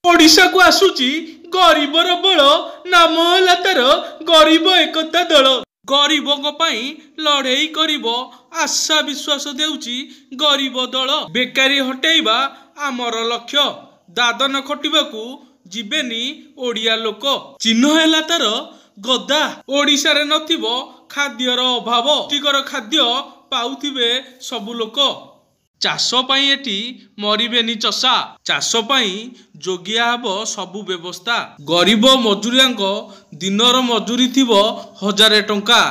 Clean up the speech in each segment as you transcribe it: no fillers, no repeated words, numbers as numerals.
ओडिशा को आसुची गरीबर बल नाम है तार गरीब एकता दल। गरीबों पाई लड़ाई करिब आशा विश्वास देउची गरीब दल। बेकारी हटेइबा आमर लक्ष्य। दादन खटिबाकू जीवेनी ओडिया लोक। चिन्ह है तार गदा। ओडिशा रे नथिबो खाद्यर अभाव। पुष्टिकर खाद्य पाउथिबे सबु लोक। चाष पाई एटी मरिबेनी चषा। चाष पाई जोगिया हबो सबु व्यवस्था। गरीब मजूरियांको दिनर मजूरी थिबो 1000 टंका।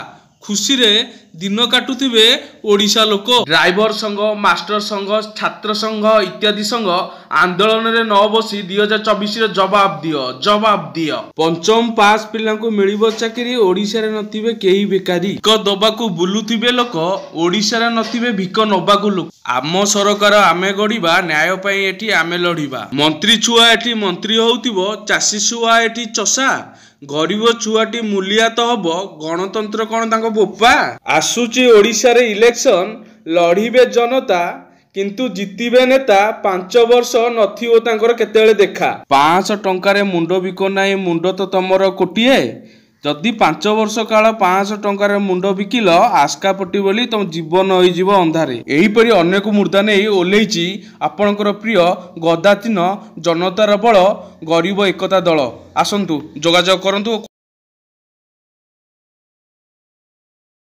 खुशी रे दिन काटुथिबे ओडिशा लोक। ड्राइवर संघ, मास्टर संघ, छात्र संघ इत्यादि संघ आंदोलन रे न बसी 2024 रे जवाब दियो। पंचम पास पिला को मिलिबो चाकरी। ओडिशा रे नथिबे केही बेकारी। भिक दबाकू बुलुथिबे लोक। ओडिशा रे नथिबे भिक नबाकू लोक। आम सरकार आमे गड़िबा। न्याय पाई एठी आमे लड़िबा। मंत्री छुआ एठी मंत्री होउथिबो। चाषी छुआ एठी चषा। गरीब छुआटी मूलिया तो हम गणतंत्र कौन तांको बोपा। आसुची ओडिशा रे इलेक्शन लड़िबे जनता किंतु जितिबे नेता। 5 वर्ष नथिओ तांकर केतेले देखा। 500 टंका रे मुंडो बिको नाही। मुंडो तो तमरो कोटिए। जदि 5 वर्ष काल 500 टंका रे मुंडो बिकिल आस्का पट्टी बोली तुम जीवन होई जीव अंधारे। एहीपरि अनेक मुर्दा नै ओलेइची आपणकर प्रिय गदा 3 जनतार बल गरीब एकता दल। आसंतु जोगाजोग करंतु।